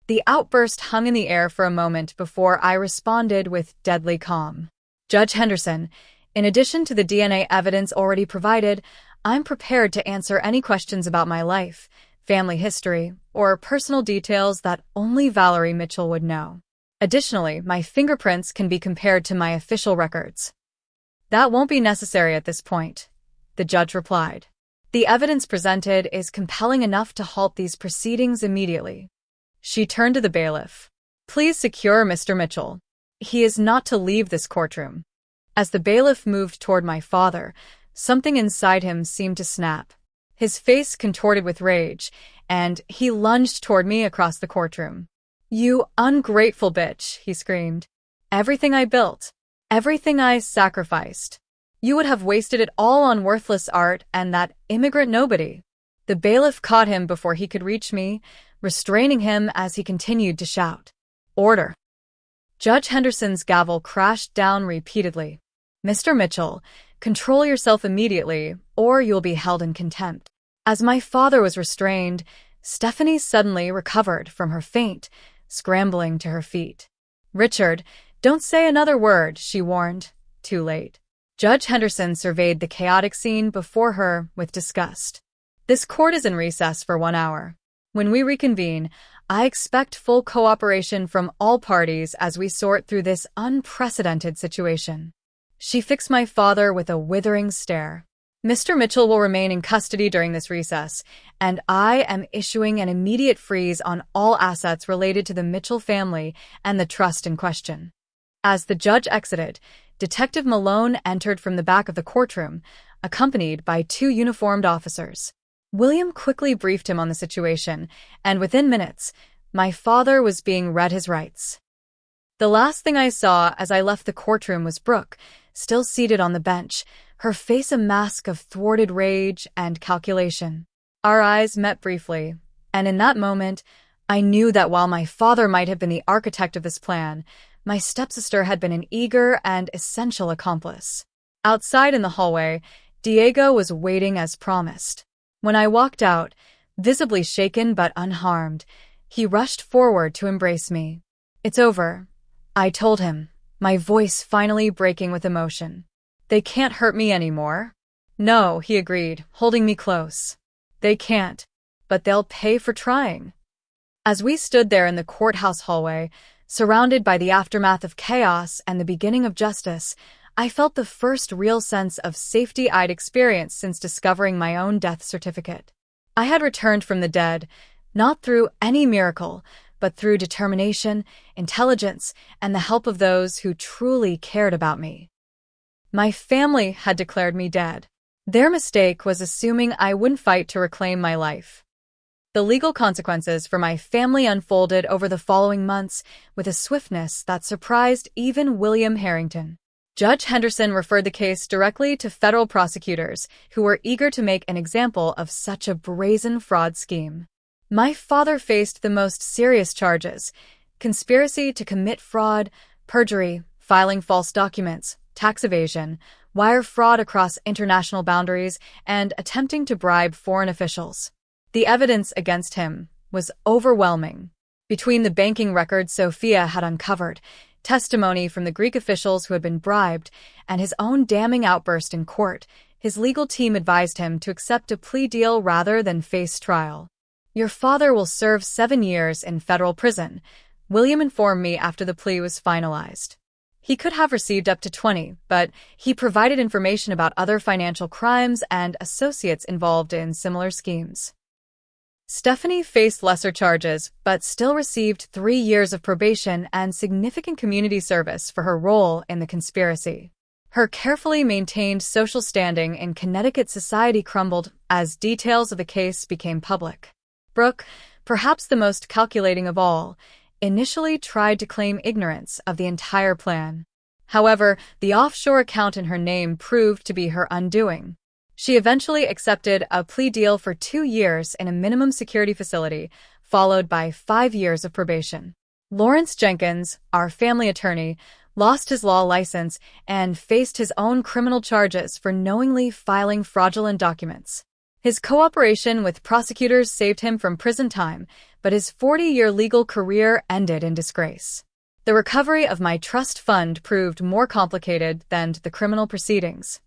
The outburst hung in the air for a moment before I responded with deadly calm. "Judge Henderson, in addition to the DNA evidence already provided, I'm prepared to answer any questions about my life, family history, or personal details that only Valerie Mitchell would know. Additionally, my fingerprints can be compared to my official records." "That won't be necessary at this point," the judge replied. "The evidence presented is compelling enough to halt these proceedings immediately." She turned to the bailiff. "Please secure Mr. Mitchell. He is not to leave this courtroom." As the bailiff moved toward my father, something inside him seemed to snap. His face contorted with rage, and he lunged toward me across the courtroom. "You ungrateful bitch," he screamed. "Everything I built, everything I sacrificed. You would have wasted it all on worthless art and that immigrant nobody." The bailiff caught him before he could reach me, restraining him as he continued to shout. "Order." Judge Henderson's gavel crashed down repeatedly. "Mr. Mitchell, control yourself immediately, or you'll be held in contempt." As my father was restrained, Stephanie suddenly recovered from her faint, scrambling to her feet. "Richard, don't say another word," she warned. Too late. Judge Henderson surveyed the chaotic scene before her with disgust. "This court is in recess for 1 hour. When we reconvene, I expect full cooperation from all parties as we sort through this unprecedented situation." She fixed my father with a withering stare. "Mr. Mitchell will remain in custody during this recess, and I am issuing an immediate freeze on all assets related to the Mitchell family and the trust in question." As the judge exited, Detective Malone entered from the back of the courtroom, accompanied by 2 uniformed officers. William quickly briefed him on the situation, and within minutes, my father was being read his rights. The last thing I saw as I left the courtroom was Brooke, still seated on the bench, her face a mask of thwarted rage and calculation. Our eyes met briefly, and in that moment, I knew that while my father might have been the architect of this plan, my stepsister had been an eager and essential accomplice. Outside in the hallway, Diego was waiting as promised. When I walked out, visibly shaken but unharmed, he rushed forward to embrace me. "It's over," I told him, my voice finally breaking with emotion. "They can't hurt me anymore." "No," he agreed, holding me close. "They can't, but they'll pay for trying." As we stood there in the courthouse hallway, surrounded by the aftermath of chaos and the beginning of justice, I felt the first real sense of safety I'd experienced since discovering my own death certificate. I had returned from the dead, not through any miracle, but through determination, intelligence, and the help of those who truly cared about me. My family had declared me dead. Their mistake was assuming I wouldn't fight to reclaim my life. The legal consequences for my family unfolded over the following months with a swiftness that surprised even William Harrington. Judge Henderson referred the case directly to federal prosecutors who were eager to make an example of such a brazen fraud scheme. My father faced the most serious charges: conspiracy to commit fraud, perjury, filing false documents, tax evasion, wire fraud across international boundaries, and attempting to bribe foreign officials. The evidence against him was overwhelming. Between the banking records Sophia had uncovered, testimony from the Greek officials who had been bribed, and his own damning outburst in court, his legal team advised him to accept a plea deal rather than face trial. "Your father will serve 7 years in federal prison," William informed me after the plea was finalized. He could have received up to 20, but he provided information about other financial crimes and associates involved in similar schemes. Stephanie faced lesser charges, but still received 3 years of probation and significant community service for her role in the conspiracy. Her carefully maintained social standing in Connecticut society crumbled as details of the case became public. Brooke, perhaps the most calculating of all, initially tried to claim ignorance of the entire plan. However, the offshore account in her name proved to be her undoing. She eventually accepted a plea deal for 2 years in a minimum security facility, followed by 5 years of probation. Lawrence Jenkins, our family attorney, lost his law license and faced his own criminal charges for knowingly filing fraudulent documents. His cooperation with prosecutors saved him from prison time, but his 40-year legal career ended in disgrace. The recovery of my trust fund proved more complicated than the criminal proceedings.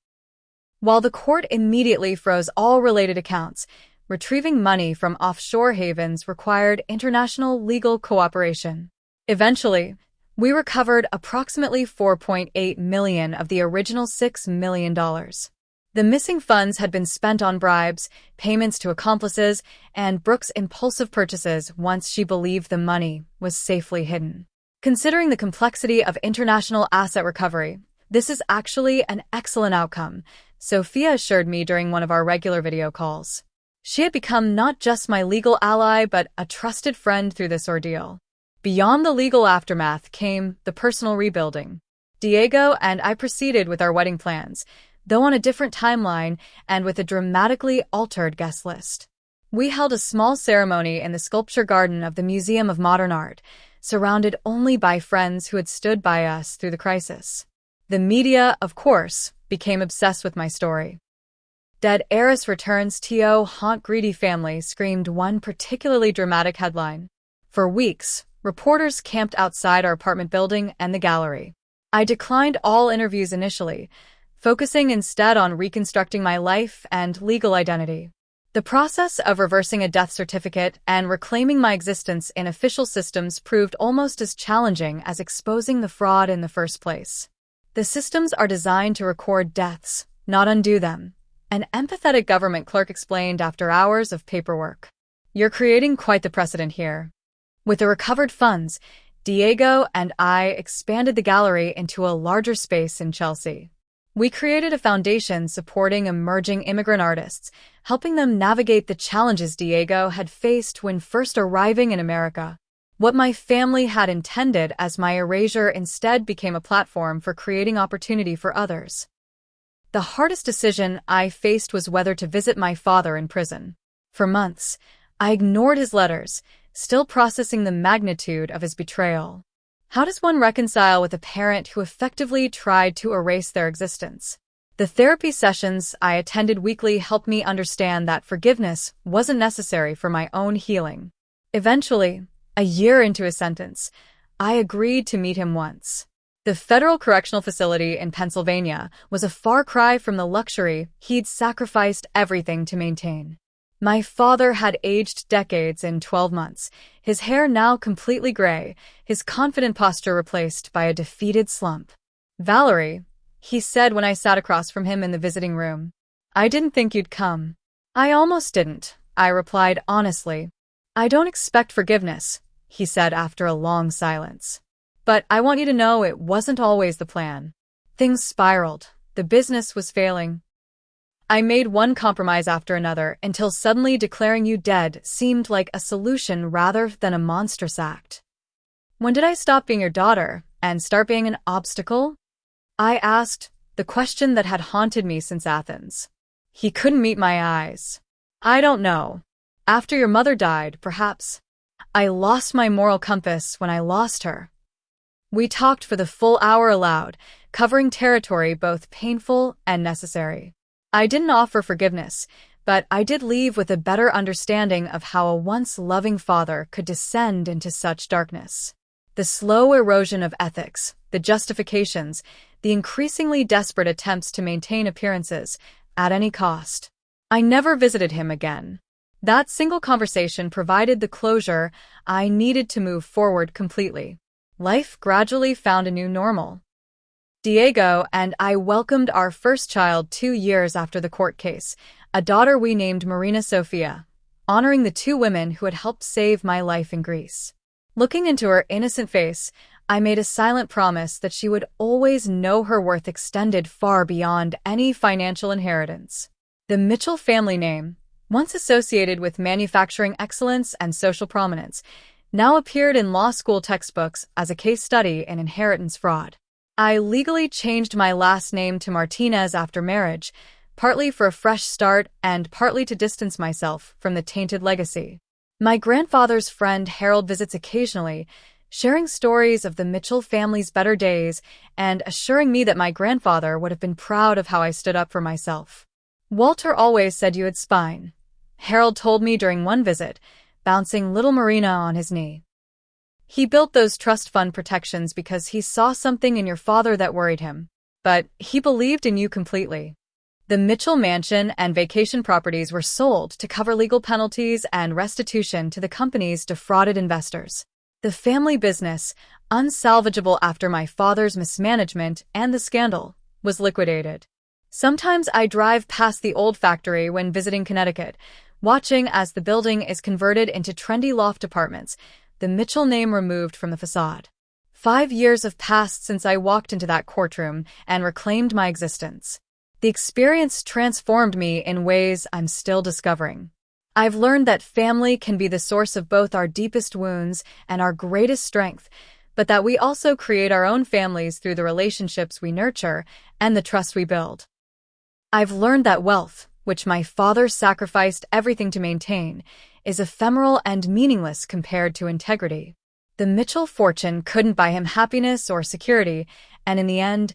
While the court immediately froze all related accounts, retrieving money from offshore havens required international legal cooperation. Eventually, we recovered approximately $4.8 million of the original $6 million. The missing funds had been spent on bribes, payments to accomplices, and Brooke's impulsive purchases once she believed the money was safely hidden. Considering the complexity of international asset recovery, this is actually an excellent outcome, Sophia assured me during one of our regular video calls. She had become not just my legal ally, but a trusted friend through this ordeal. Beyond the legal aftermath came the personal rebuilding. Diego and I proceeded with our wedding plans, though on a different timeline and with a dramatically altered guest list. We held a small ceremony in the sculpture garden of the Museum of Modern Art, surrounded only by friends who had stood by us through the crisis. The media, of course, became obsessed with my story. Dead heiress returns TO haunt greedy family, screamed one particularly dramatic headline. For weeks, reporters camped outside our apartment building and the gallery. I declined all interviews initially, focusing instead on reconstructing my life and legal identity. The process of reversing a death certificate and reclaiming my existence in official systems proved almost as challenging as exposing the fraud in the first place. The systems are designed to record deaths, not undo them, an empathetic government clerk explained after hours of paperwork. You're creating quite the precedent here. With the recovered funds, Diego and I expanded the gallery into a larger space in Chelsea. We created a foundation supporting emerging immigrant artists, helping them navigate the challenges Diego had faced when first arriving in America. What my family had intended as my erasure instead became a platform for creating opportunity for others. The hardest decision I faced was whether to visit my father in prison. For months, I ignored his letters, still processing the magnitude of his betrayal. How does one reconcile with a parent who effectively tried to erase their existence? The therapy sessions I attended weekly helped me understand that forgiveness wasn't necessary for my own healing. Eventually, a year into his sentence, I agreed to meet him once. The federal correctional facility in Pennsylvania was a far cry from the luxury he'd sacrificed everything to maintain. My father had aged decades in 12 months, his hair now completely gray, his confident posture replaced by a defeated slump. "Valerie," he said when I sat across from him in the visiting room. "I didn't think you'd come." "I almost didn't," I replied honestly. "I don't expect forgiveness," he said after a long silence. "But I want you to know it wasn't always the plan." Things spiraled. The business was failing. I made one compromise after another until suddenly declaring you dead seemed like a solution rather than a monstrous act. "When did I stop being your daughter and start being an obstacle?" I asked, the question that had haunted me since Athens. He couldn't meet my eyes. "I don't know. After your mother died, perhaps. I lost my moral compass when I lost her." We talked for the full hour aloud, covering territory both painful and necessary. I didn't offer forgiveness, but I did leave with a better understanding of how a once loving father could descend into such darkness. The slow erosion of ethics, the justifications, the increasingly desperate attempts to maintain appearances at any cost. I never visited him again. That single conversation provided the closure I needed to move forward completely. Life gradually found a new normal. Diego and I welcomed our first child 2 years after the court case, a daughter we named Marina Sofia, honoring the 2 women who had helped save my life in Greece. Looking into her innocent face, I made a silent promise that she would always know her worth extended far beyond any financial inheritance. The Mitchell family name, once associated with manufacturing excellence and social prominence, now appeared in law school textbooks as a case study in inheritance fraud. I legally changed my last name to Martinez after marriage, partly for a fresh start and partly to distance myself from the tainted legacy. My grandfather's friend Harold visits occasionally, sharing stories of the Mitchell family's better days and assuring me that my grandfather would have been proud of how I stood up for myself. "Walter always said you had spine," Harold told me during one visit, bouncing little Marina on his knee. "He built those trust fund protections because he saw something in your father that worried him. But he believed in you completely." The Mitchell mansion and vacation properties were sold to cover legal penalties and restitution to the company's defrauded investors. The family business, unsalvageable after my father's mismanagement and the scandal, was liquidated. Sometimes I drive past the old factory when visiting Connecticut, watching as the building is converted into trendy loft apartments, the Mitchell name removed from the facade. 5 years have passed since I walked into that courtroom and reclaimed my existence. The experience transformed me in ways I'm still discovering. I've learned that family can be the source of both our deepest wounds and our greatest strength, but that we also create our own families through the relationships we nurture and the trust we build. I've learned that wealth, which my father sacrificed everything to maintain, is ephemeral and meaningless compared to integrity. The Mitchell fortune couldn't buy him happiness or security, and in the end,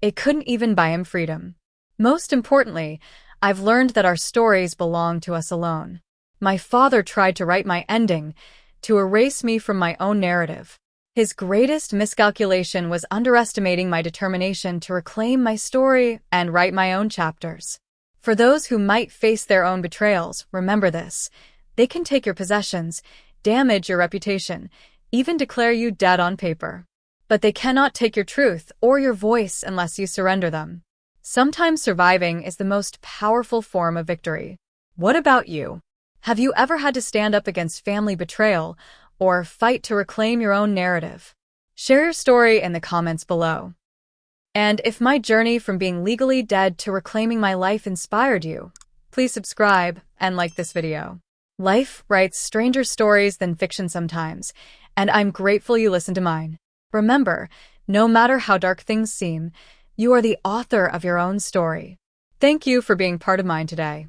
it couldn't even buy him freedom. Most importantly, I've learned that our stories belong to us alone. My father tried to write my ending, to erase me from my own narrative. His greatest miscalculation was underestimating my determination to reclaim my story and write my own chapters. For those who might face their own betrayals, remember this. They can take your possessions, damage your reputation, even declare you dead on paper. But they cannot take your truth or your voice unless you surrender them. Sometimes surviving is the most powerful form of victory. What about you? Have you ever had to stand up against family betrayal or fight to reclaim your own narrative? Share your story in the comments below. And if my journey from being legally dead to reclaiming my life inspired you, please subscribe and like this video. Life writes stranger stories than fiction sometimes, and I'm grateful you listened to mine. Remember, no matter how dark things seem, you are the author of your own story. Thank you for being part of mine today.